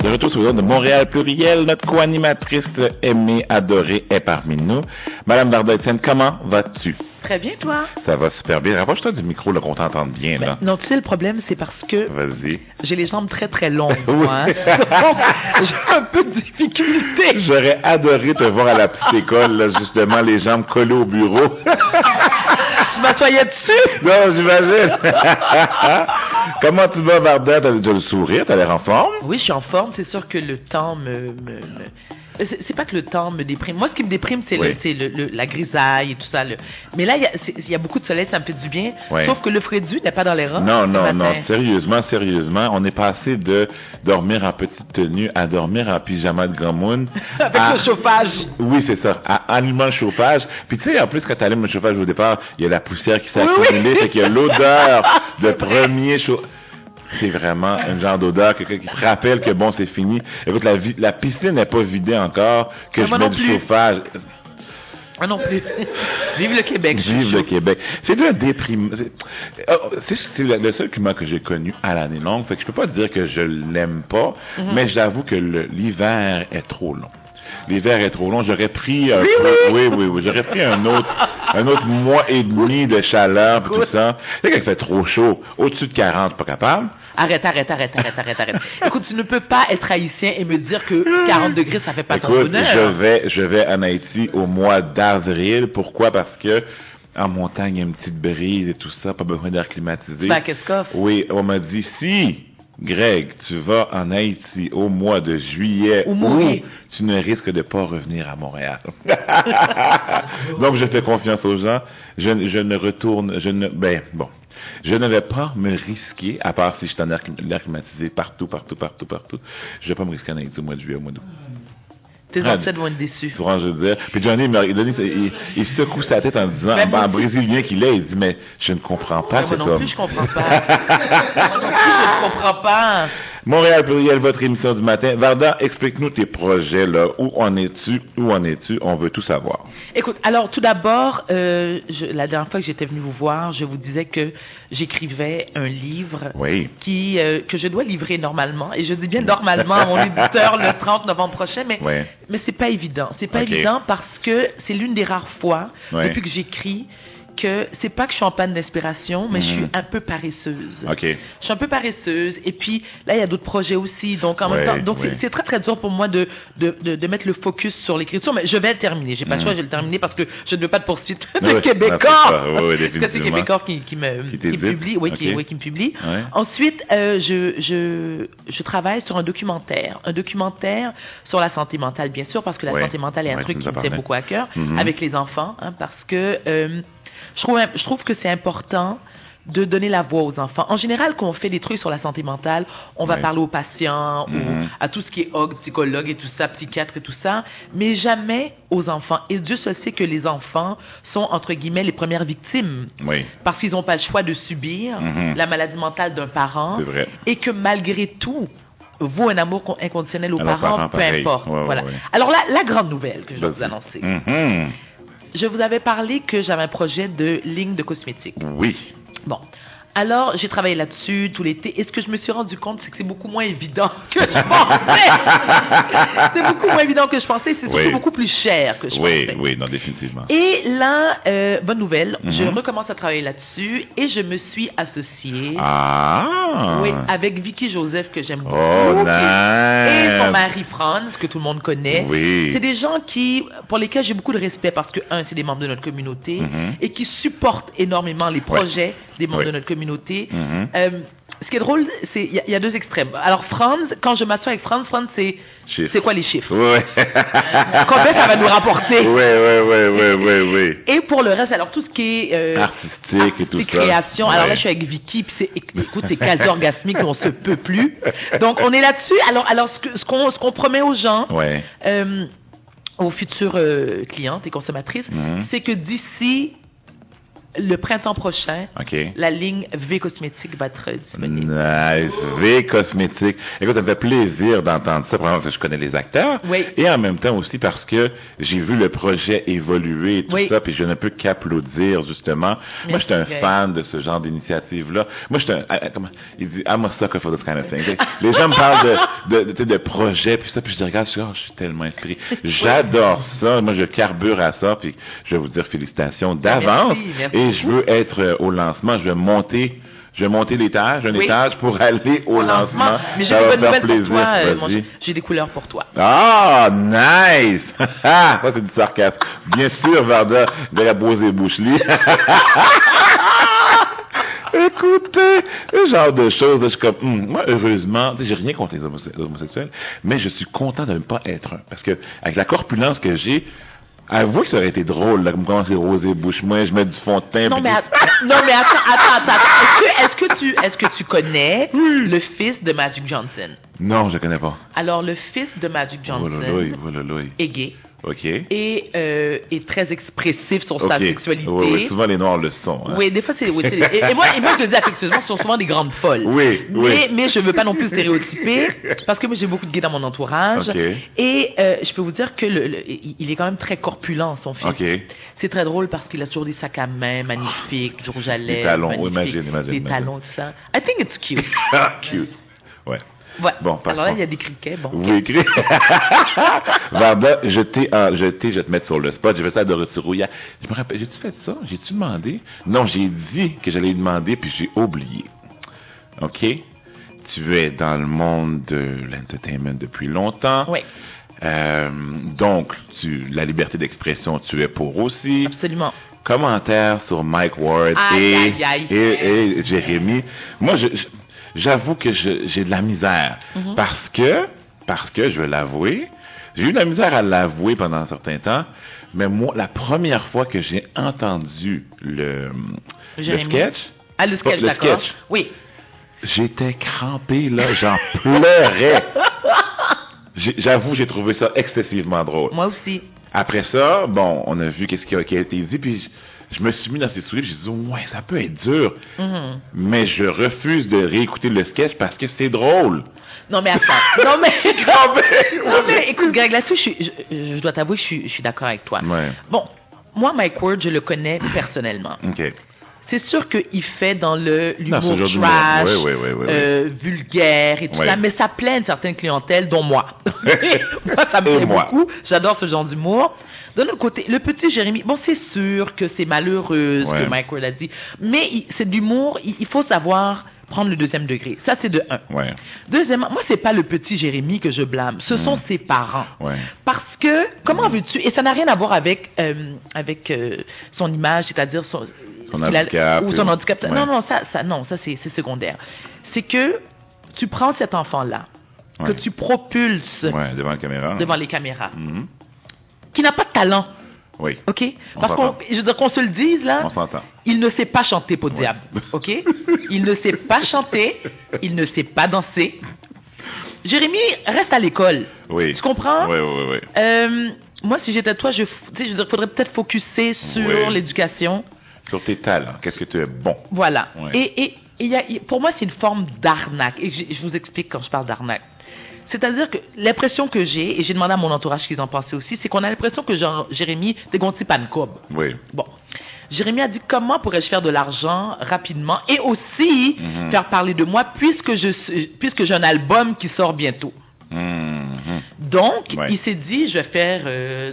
De retour sur les ondes de Montréal Pluriel, notre co-animatrice aimée, adorée est parmi nous. Madame Varda-Étienne, comment vas-tu? Très bien, toi? Ça va super bien. Rapproche-toi du micro, là, qu'on t'entende bien, là. Non, tu sais, le problème, c'est parce que... Vas-y. J'ai les jambes très, très longues, Oui. moi. Hein? Donc, j'ai un peu de difficulté. J'aurais adoré te voir à la petite école, là, justement, les jambes collées au bureau. Tu m'assoyais dessus? Non, j'imagine. Comment tu vas, Varda? T'as le sourire? T'as l'air en forme? Oui, je suis en forme. C'est sûr que le temps c'est pas que le temps me déprime. Moi, ce qui me déprime, c'est Oui. la grisaille et tout ça. Mais là, il y a beaucoup de soleil, ça me fait du bien. Oui. Sauf que le frédu n'est pas dans les rangs. Non. Sérieusement, on est passé de dormir en petite tenue à dormir en pyjama de gamoun. Avec le chauffage. Oui, c'est ça. À allumant le chauffage. Puis tu sais, en plus, quand tu allumes le chauffage au départ, il y a la poussière qui s'est accumulée, fait qu'il y a l'odeur de premier chauffage. C'est vraiment un genre d'odeur qui te rappelle que bon, c'est fini. Écoute, la piscine n'est pas vidée encore, que je mets du chauffage. Moi non plus. Vive le Québec. Vive le Québec. C'est un déprimant. C'est le seul climat que j'ai connu à l'année longue. Fait que je peux pas dire que je l'aime pas, mais j'avoue que l'hiver est trop long. L'hiver est trop long. J'aurais pris oui. J'aurais pris un autre mois et demi de chaleur pis tout ça. Tu sais qu'il fait trop chaud. Au-dessus de 40, pas capable. Arrête. Écoute, tu ne peux pas être haïtien et me dire que 40 degrés, ça fait pas ton bonheur. Je vais en Haïti au mois d'avril. Pourquoi? Parce que en montagne, il y a une petite brise et tout ça, pas besoin d'air climatisé. Ben, qu'est-ce que Oui, on m'a dit, si, Greg, tu vas en Haïti au mois de juillet ou tu ne risques de pas revenir à Montréal. Donc, je fais confiance aux gens. Je ne vais pas me risquer, à part si je suis en air climatisé partout. Je vais pas me risquer en Haïti au mois de juillet, au mois d'août. Tes ancêtres vont être déçus. Tu vois, je veux dire. Puis Johnny, il secoue sa tête en disant, en brésilien qu'il est, il dit, mais je ne comprends pas cet homme. Moi non plus, je comprends pas. Je ne comprends pas. Montréal Pluriel, votre émission du matin. Varda, explique-nous tes projets, là. Où en es-tu? On veut tout savoir. Écoute, alors, tout d'abord, la dernière fois que j'étais venue vous voir, je vous disais que j'écrivais un livre que je dois livrer normalement. Et je dis bien normalement à mon éditeur le 30 novembre prochain, mais c'est pas évident. C'est pas évident parce que c'est l'une des rares fois, depuis que j'écris, que c'est pas que je suis en panne d'inspiration, mais je suis un peu paresseuse. Je suis un peu paresseuse. Et puis, là, il y a d'autres projets aussi. Donc, en même temps, donc c'est très, très dur pour moi de mettre le focus sur l'écriture. Mais je vais le terminer. J'ai pas le choix, je vais le terminer parce que je ne veux pas de poursuite de Québécois. Parce que c'est Québécois qui me publie. Qui me publie. Ensuite, je travaille sur un documentaire sur la santé mentale, bien sûr, parce que la santé mentale est un truc qui me tient beaucoup à cœur, avec les enfants, parce que je trouve que c'est important de donner la voix aux enfants. En général, quand on fait des trucs sur la santé mentale, on va parler aux patients ou à tout ce qui est psychologue et tout ça, psychiatre et tout ça, mais jamais aux enfants. Et Dieu seul sait que les enfants sont, entre guillemets, les premières victimes. Parce qu'ils n'ont pas le choix de subir la maladie mentale d'un parent. C'est vrai. Et que malgré tout, vaut un amour inconditionnel aux parents, peu importe. Voilà. Ouais. Alors là, la grande nouvelle que je vais vous annoncer. Je vous avais parlé que j'avais un projet de ligne de cosmétiques. Oui. Bon. Alors, j'ai travaillé là-dessus tout l'été. Et ce que je me suis rendu compte, c'est que c'est beaucoup moins évident que je pensais. C'est beaucoup moins évident que je pensais. C'est surtout beaucoup plus cher que je pensais. Oui, non, définitivement. Et là, bonne nouvelle, je recommence à travailler là-dessus et je me suis associée avec Vicky Joseph, que j'aime beaucoup. Et son mari Franz, que tout le monde connaît. C'est des gens pour lesquels j'ai beaucoup de respect parce que, c'est des membres de notre communauté et qui supportent énormément les projets des membres de notre communauté. Ce qui est drôle, c'est il y a deux extrêmes. Alors Franz, quand je m'assois avec Franz, c'est quoi les chiffres? Combien ça va nous rapporter? Oui. Et pour le reste, alors tout ce qui est artistique et tout ça. Création. Alors là, je suis avec Vicky, puis écoute, c'est quasi orgasmique, on se peut plus. Donc on est là-dessus. Alors ce qu'on promet aux gens, aux futures clientes et consommatrices, c'est que d'ici le printemps prochain, la ligne V Cosmétique va être disponible. Nice. V Cosmétique. Écoute, ça me fait plaisir d'entendre ça, probablement parce que je connais les acteurs. Oui. Et en même temps aussi parce que j'ai vu le projet évoluer et tout ça, puis je ne peux qu'applaudir, justement. Merci. Moi, je suis un fan de ce genre d'initiative-là. Moi, je suis comment il dit, I'm a sucker for this kind of thing. Les gens me parlent de projets, puis ça, puis je dis, regarde, je suis tellement inspiré. J'adore ça. Moi, je carbure à ça, puis je vais vous dire félicitations d'avance. Merci et je veux être au lancement. Je vais monter l'étage, étage pour aller au lancement. Mais j'ai une bonne nouvelle pour toi. J'ai des couleurs pour toi. Ah, nice! Ça, c'est du sarcasme. Bien sûr, Varda, de la Bosé Bouchely. Écoutez, ce genre de choses, je suis comme, moi, heureusement, j'ai rien contre les homosexuels, mais je suis content de ne pas être un. Parce que, avec la corpulence que j'ai, avouez que ça aurait été drôle, là, comme quand c'est rosé bouche moi, je mets du fond de teint. Non, mais attends. Est-ce que tu connais le fils de Magic Johnson? Non, je le connais pas. Alors, le fils de Magic Johnson est gay. OK. Et est très expressif sur sa sexualité. Oui, souvent les Noirs le sont. Hein. Oui, des fois c'est. Et moi, je le dis affectueusement, ce sont souvent des grandes folles. Oui. Mais je veux pas non plus stéréotyper, parce que moi j'ai beaucoup de gays dans mon entourage. Et je peux vous dire que il est quand même très corpulent, son fils. C'est très drôle parce qu'il a toujours des sacs à main magnifiques, du rouge à lèvres. Des talons, imagine. Des talons, tout ça. I think it's cute. Cute. Ouais. Ouais. Bon, alors là, il y a des criquets. Bon, oui, Varda, je vais te mettre sur le spot. J'ai fait ça de retour hier. Je me rappelle, j'ai-tu fait ça? J'ai-tu demandé? Non, j'ai dit que j'allais demander, puis j'ai oublié. OK? Tu es dans le monde de l'entertainment depuis longtemps. Oui. Donc, la liberté d'expression, tu es pour aussi. Absolument. Commentaires sur Mike Ward et Jérémy. Moi, j'avoue que j'ai de la misère parce que je vais l'avouer, j'ai eu de la misère à l'avouer pendant un certain temps, mais moi, la première fois que j'ai entendu le sketch, le sketch, oui, j'étais crampé là, j'en pleurais. J'avoue, j'ai trouvé ça excessivement drôle. Moi aussi. Après ça, bon, on a vu qu'est-ce qui a été dit, puis je me suis mis dans ces souliers, j'ai dit, ouais, ça peut être dur. Mais je refuse de réécouter le sketch parce que c'est drôle. Non, mais attends. non, mais écoute, Greg, là-dessus, je dois t'avouer, je suis d'accord avec toi. Ouais. Bon, moi, Mike Ward, je le connais personnellement. OK. C'est sûr qu'il fait dans l'humour trash, vulgaire et tout ça, mais ça plaît à une certaine clientèle, dont moi. Moi, ça me plaît beaucoup. J'adore ce genre d'humour. D'un autre côté, le petit Jérémy, bon, c'est sûr que c'est malheureux ce que Mike Ward a dit, mais c'est de l'humour, il faut savoir prendre le deuxième degré. Ça, c'est de un. Ouais. Deuxièmement, moi, c'est pas le petit Jérémy que je blâme, ce sont ses parents. Ouais. Parce que, comment veux-tu, et ça n'a rien à voir avec son image, c'est-à-dire son handicap. Ou son handicap. Ouais. Non, ça c'est secondaire. C'est que tu prends cet enfant-là, que tu propulses devant la caméra. Devant les caméras. Qui n'a pas de talent. Oui. OK? Parce je veux dire qu'on se le dise, là. On s'entend. Il ne sait pas chanter pour diable. OK? Il ne sait pas chanter. Il ne sait pas danser. Jérémy reste à l'école. Oui. Tu comprends? Oui. Moi, si j'étais toi, je veux dire, faudrait peut-être focuser sur l'éducation. Sur tes talents. Qu'est-ce que tu es bon? Voilà. Et pour moi, c'est une forme d'arnaque. Et je vous explique quand je parle d'arnaque. C'est-à-dire que l'impression que j'ai, et j'ai demandé à mon entourage qu'ils en pensaient aussi, c'est qu'on a l'impression que Jérémy, c'est gonti pancob. Oui. Bon. Jérémy a dit, comment pourrais-je faire de l'argent rapidement et aussi faire parler de moi puisque j'ai un album qui sort bientôt. Donc, il s'est dit, je vais faire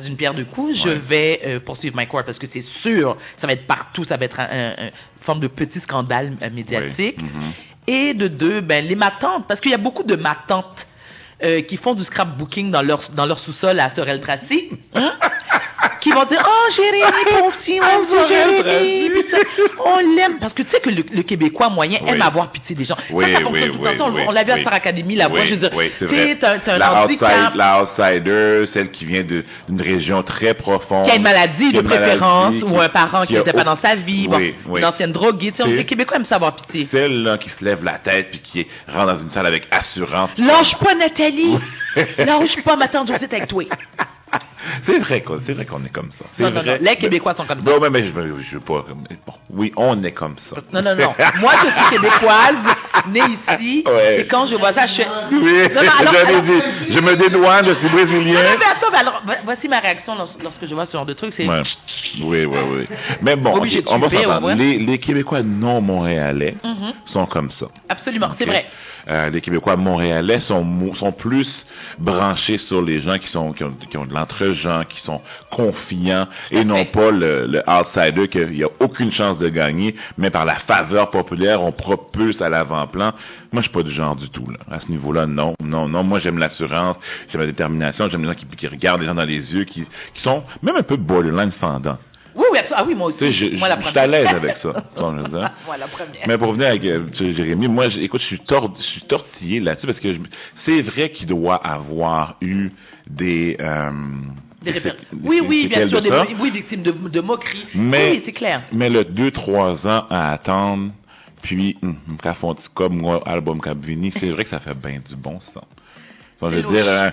d'une pierre deux coups, je vais poursuivre Mike Ward parce que c'est sûr, ça va être partout, ça va être une forme de petit scandale médiatique. Et de deux, les matantes, parce qu'il y a beaucoup de matantes qui font du scrapbooking dans leur sous-sol à Sorel-Tracy, qui vont dire « Oh, Jérémy, pauvre petit, Jérémy, on l'aime. » Parce que tu sais que le Québécois moyen aime avoir pitié des gens. Oui, ça fonctionne tout le temps. On l'a vu à Star Academy, la voix, je veux dire, c'est vrai. La outsider, celle qui vient d'une région très profonde. Qui a une maladie de préférence, ou un parent qui n'était pas dans sa vie, une ancienne droguée. Les Québécois aiment savoir pitié. Celle-là qui se lève la tête puis qui rentre dans une salle avec assurance. Lâche pas, Nathalie! Lâche pas, ma tante Josette avec toi. C'est vrai qu'on est comme ça. Non, les Québécois sont comme ça. Non, mais je veux pas... Bon, oui, on est comme ça. Non. Moi, je suis québécoise, née ici, et quand je vois ça, je fais... Oui, je me dédouane, je suis brésilien. Mais attends, alors, voici ma réaction lorsque je vois ce genre de truc, c'est... Ouais. Oui. Mais bon, on va s'entendre. Les Québécois non montréalais sont comme ça. Absolument, c'est vrai. Les Québécois montréalais sont plus branchés sur les gens qui ont de l'entre-gens, qui sont confiants et non pas le outsider qu'il n'y a aucune chance de gagner, mais par la faveur populaire, on propulse à l'avant-plan. Moi, je suis pas du genre du tout, là. À ce niveau-là, non. Moi, j'aime l'assurance, j'aime la détermination, j'aime les gens qui regardent les gens dans les yeux, qui sont même un peu borderline fendants. Oui, moi aussi. Moi, la première. Je suis à l'aise avec ça. Moi, la première. Mais pour revenir avec Jérémy, moi, écoute, je suis tortillé là-dessus parce que c'est vrai qu'il doit avoir eu des oui, bien sûr, des victimes de moqueries. Oui, c'est clair. Mais le 2-3 ans à attendre, puis, quand font comme moi, album Cap-Vini, c'est vrai que ça fait bien du bon sens. Je veux dire,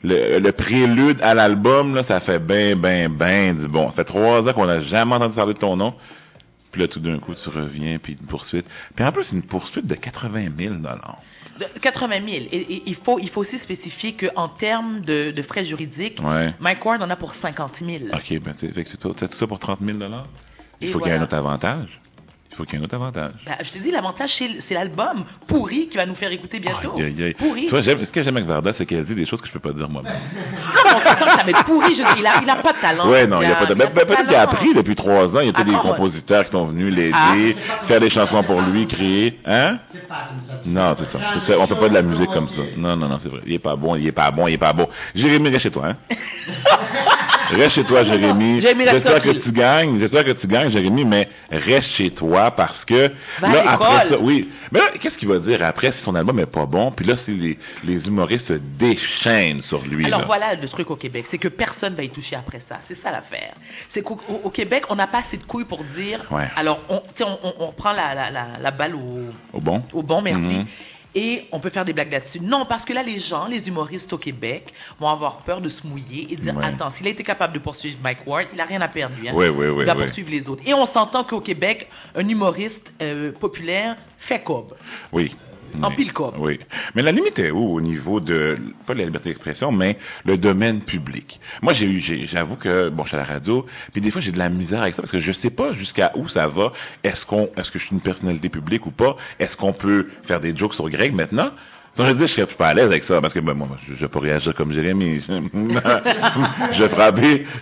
le prélude à l'album, là, ça fait bien du bon. Ça fait 3 ans qu'on n'a jamais entendu parler de ton nom. Puis là, tout d'un coup, tu reviens, puis une poursuite. Puis en plus, une poursuite de 80 000 $. 80 000. Et il faut aussi spécifier qu'en termes de frais juridiques, Mike Ward en a pour 50 000. OK, ben c'est tout ça pour 30 000 $? Il faut qu'il y ait un autre avantage. Je te dis, l'avantage, c'est l'album pourri qui va nous faire écouter bientôt. Pourri. Tu vois, ce que j'aime avec Varda, c'est qu'elle dit des choses que je peux pas dire moi-même. Non, ça va être pourri. Il a pas de talent. Oui, non, il a pas de talent. Peut-être qu'il a appris depuis 3 ans. Il y a peut-être des compositeurs qui sont venus l'aider, faire des chansons pour lui, créer. Hein? Non, c'est ça. On fait pas de la musique comme ça. Non, c'est vrai. Il est pas bon. Jérémy, reste chez toi, hein? Reste chez toi, Jérémy. J'espère que tu gagnes, Jérémy, mais reste chez toi parce que là, après ça, oui. Mais là, qu'est-ce qu'il va dire après si son album est pas bon? Puis là, si les humoristes se déchaînent sur lui. Alors voilà le truc au Québec, c'est que personne va y toucher après ça. C'est ça l'affaire. C'est qu'au Québec, on n'a pas assez de couilles pour dire. Alors, on prend la balle au bon, merci. Et on peut faire des blagues là-dessus. Non, parce que là, les humoristes au Québec vont avoir peur de se mouiller et dire, attends, s'il a été capable de poursuivre Mike Ward, il n'a rien à perdre, lui. Il va poursuivre les autres. Et on s'entend qu'au Québec, un humoriste populaire fait cob. Oui. En pile cob. Oui. Mais la limite est où au niveau de, pas de la liberté d'expression, mais le domaine public? Moi, j'avoue que, je suis à la radio, puis des fois, j'ai de la misère avec ça, parce que je sais pas jusqu'à où ça va. Est-ce que je suis une personnalité publique ou pas? Est-ce qu'on peut faire des jokes sur Greg maintenant? Donc, je dis, je serais pas à l'aise avec ça, parce que, moi, je vais pas réagir comme Jérémy. Je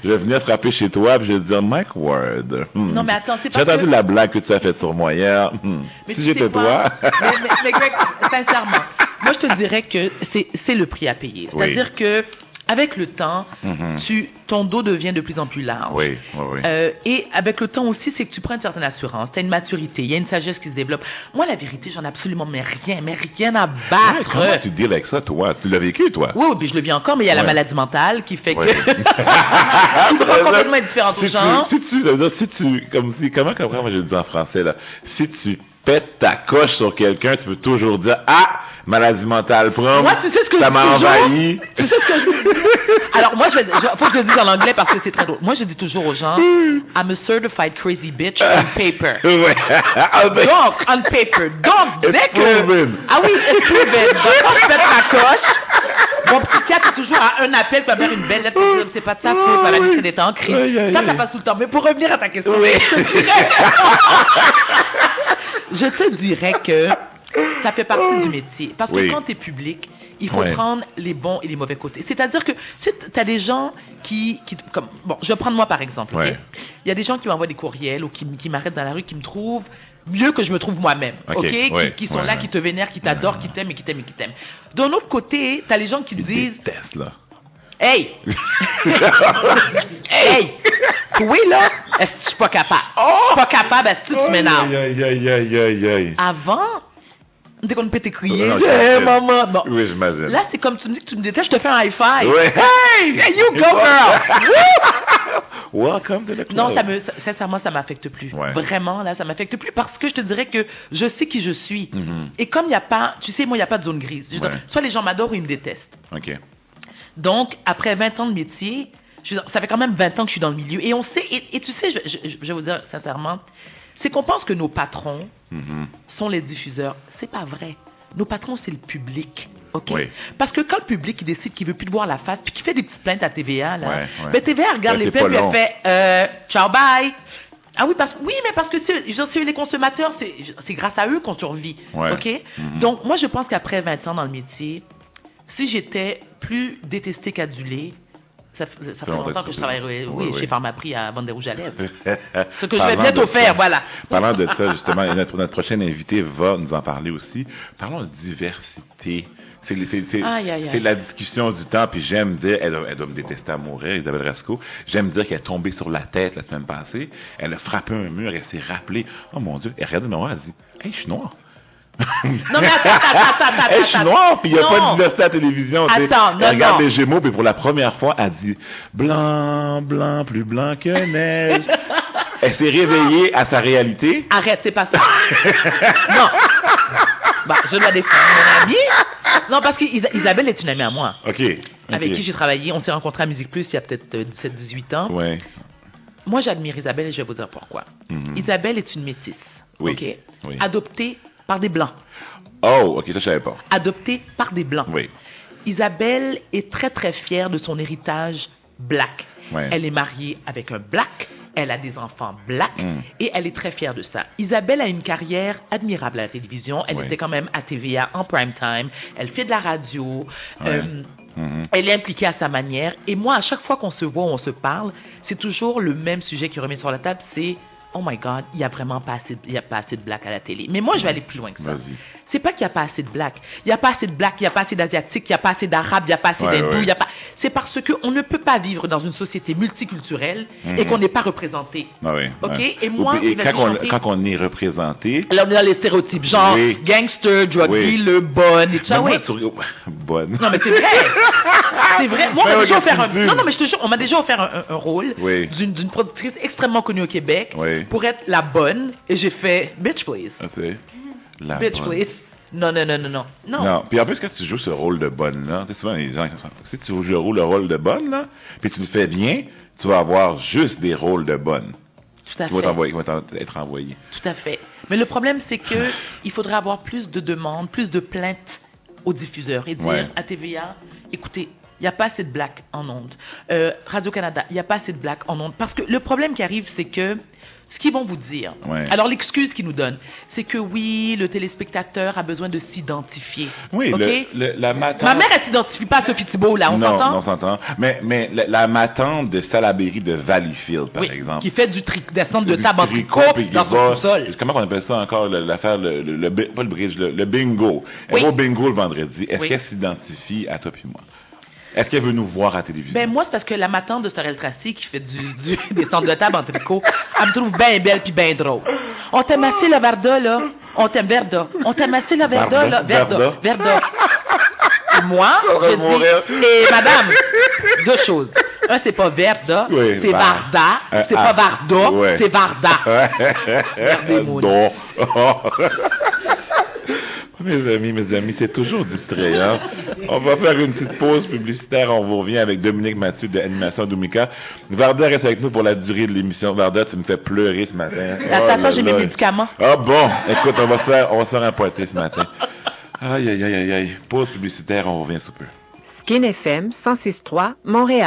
vais venir frapper chez toi, puis je vais te dire, Mike Ward. Non, mais attends, c'est pas j'ai entendu la blague que tu as faite sur moi hier. Mais si j'étais toi. mais Greg, sincèrement, moi, je te dirais que c'est le prix à payer. C'est-à-dire que, avec le temps, ton dos devient de plus en plus large. Oui. Et avec le temps aussi, c'est que tu prends une certaine assurance, tu as une maturité, il y a une sagesse qui se développe. Moi, la vérité, j'en ai absolument rien à battre. Comment tu deals avec ça, toi? Tu l'as vécu, toi? Oui, puis je le vis encore, mais il y a la maladie mentale qui fait que... qui me rend complètement différente aux gens. Comment je le dis en français, là? Si tu pètes ta coche sur quelqu'un, tu peux toujours dire, maladie mentale, moi, tu sais ce que ça m'a envahi. Tu sais ce que je dis? Alors, moi, faut que je le dise en anglais parce que c'est très drôle. Moi, je dis toujours aux gens, I'm a certified crazy bitch on paper. Donc, on paper. Donc, dès que... Ah oui, it's proven. Donc, quand je pète ma coche, mon psychiatre est toujours à un appel pour faire une belle lettre pour dire, c'est pas de sa faute, elle a décidé d'être en crise. Ça passe tout le temps. Mais pour revenir à ta question, je te dirais que ça fait partie du métier. Parce que quand tu es public, il faut prendre les bons et les mauvais côtés. C'est-à-dire que tu as des gens qui comme, je vais prendre moi par exemple. Il y a des gens qui m'envoient des courriels ou qui m'arrêtent dans la rue, qui me trouvent mieux que je me trouve moi-même. Qui sont là, qui te vénèrent, qui t'adorent, qui t'aiment et qui t'aiment et qui t'aiment. D'un autre côté, tu as les gens qui disent... Là. Hey! Hey! Oui, là, est-ce que je suis pas capable? Pas capable, est-ce que tu m'énerves? Avant, dès qu'on peut t'écrier, maman. Bon. Oui, j'imagine. Là, c'est comme tu me dis que tu me détestes, je te fais un high five. Oui. Hey, you go, girl! Welcome to the club. Non, sincèrement, ça m'affecte plus. Vraiment, là, ça m'affecte plus parce que je te dirais que je sais qui je suis. Et comme il n'y a pas, tu sais, moi, il n'y a pas de zone grise. Soit les gens m'adorent ou ils me détestent. OK. Donc, après 20 ans de métier, ça fait quand même 20 ans que je suis dans le milieu. Et on sait, et tu sais, je vais vous dire sincèrement, c'est qu'on pense que nos patrons sont les diffuseurs. C'est pas vrai. Nos patrons, c'est le public. OK? Oui. Parce que quand le public il décide qu'il veut plus te voir la face, puis qu'il fait des petites plaintes à TVA, là, ouais. ben TVA regarde les plaintes, puis elle fait ciao, bye. Ah oui, mais parce que c'est les consommateurs, c'est grâce à eux qu'on survit. Ouais. OK? Donc, moi, je pense qu'après 20 ans dans le métier, si j'étais plus détestée qu'adulée, ça fait longtemps que je travaille chez Pharmaprix à Vente des Rouges à Lèvres. Ce que je vais bientôt faire, voilà. Parlant de ça, justement, notre prochaine invitée va nous en parler aussi. Parlons de diversité. C'est la discussion du temps, puis j'aime dire, elle doit me détester à mourir, Isabelle Rasco, j'aime dire qu'elle est tombée sur la tête la semaine passée, elle a frappé un mur, elle s'est rappelée, oh mon Dieu, elle regarde le noir, elle dit, hey, je suis noire. Non, mais attends. Hey, je suis noire, puis il n'y a pas de diversité à la télévision. Attends, elle regarde les Gémeaux, puis pour la première fois, elle dit, blanc, plus blanc que neige. Elle s'est réveillée à sa réalité. Arrête, c'est pas ça. Non. Bah, je dois défendre mon amie. Non, parce qu'Isabelle est une amie à moi. OK. Avec qui j'ai travaillé. On s'est rencontrés à Musique Plus il y a peut-être 17-18 ans. Ouais. Moi, j'admire Isabelle et je vais vous dire pourquoi. Isabelle est une métisse. Oui. OK? Oui. Adoptée par des Blancs. Oh, OK, ça, je savais pas. Adoptée par des Blancs. Oui. Isabelle est très, très fière de son héritage black. Ouais. Elle est mariée avec un black. Elle a des enfants blacks et elle est très fière de ça. Isabelle a une carrière admirable à la télévision. Elle était quand même à TVA en prime time. Elle fait de la radio. Elle est impliquée à sa manière. Et moi, à chaque fois qu'on se voit, on se parle, c'est toujours le même sujet qui remet sur la table, c'est oh my God, il y a vraiment pas assez de black à la télé. Mais moi, je vais aller plus loin que ça. Vas-y. C'est pas qu'il n'y a pas assez de black. Il n'y a pas assez de black, il n'y a pas assez d'asiatiques, il n'y a pas assez d'arabes, il n'y a pas assez d'hindous, il y a pas. C'est parce qu'on ne peut pas vivre dans une société multiculturelle et qu'on n'est pas représenté. Ah oui, OK? Ouais. Et moi, quand on est représenté. Là, on est dans les stéréotypes, genre gangster, drug dealer, bonne et tout ça. Bonne. Non, mais c'est vrai. C'est vrai. Moi, on m'a déjà offert Non, mais je te jure, on m'a déjà offert un rôle d'une productrice extrêmement connue au Québec pour être la bonne. Et j'ai fait, bitch, please. La bitch, bonne. please. Non. Non. Puis en plus, quand tu joues ce rôle de bonne, là, tu sais, souvent les gens, si tu joues le rôle de bonne, là, puis tu le fais bien, tu vas avoir juste des rôles de bonne. Tout à fait. Qui vont être envoyés. Tout à fait. Mais le problème, c'est que il faudrait avoir plus de demandes, plus de plaintes aux diffuseurs et dire à TVA, écoutez, il n'y a pas assez de black en ondes. Radio-Canada, il n'y a pas assez de black en ondes. Parce que le problème qui arrive, c'est que ce qu'ils vont vous dire, alors l'excuse qu'ils nous donnent, c'est que oui, le téléspectateur a besoin de s'identifier. Oui, okay? la matante... Ma mère, elle s'identifie pas à Sophie Thibault, là, on s'entend? Non, on s'entend. Mais la matante de Salaberry de Valleyfield, par exemple. Qui fait du descendre de table en tricot dans son sous-sol. Comment on appelle ça encore, l'affaire, pas le bridge, le bingo. Elle va au bingo le vendredi. Est-ce qu'elle s'identifie à toi puis moi? Est-ce qu'elle veut nous voir à la télévision? Ben moi, c'est parce que la matante de Sorel Tracy qui fait des centres de table en tricot, elle me trouve bien belle puis bien drôle. On t'aime assez la Varda, là. On t'aime Verda. On t'aime assez la Verda, là. Verda. Et moi, je dis, et madame, deux choses. Un, c'est pas Verda, c'est Varda. C'est pas Varda, c'est Varda. Non. Mes amis, c'est toujours distrayant. On va faire une petite pause publicitaire. On vous revient avec Dominique Mathieu de Animation Dominica. Varda reste avec nous pour la durée de l'émission. Varda, tu me fais pleurer ce matin. Attends, j'ai mes médicaments. Ah bon, écoute, on va se faire un pointé ce matin. Aïe. Pause publicitaire, on revient sous peu. Skin FM 106.3, Montréal.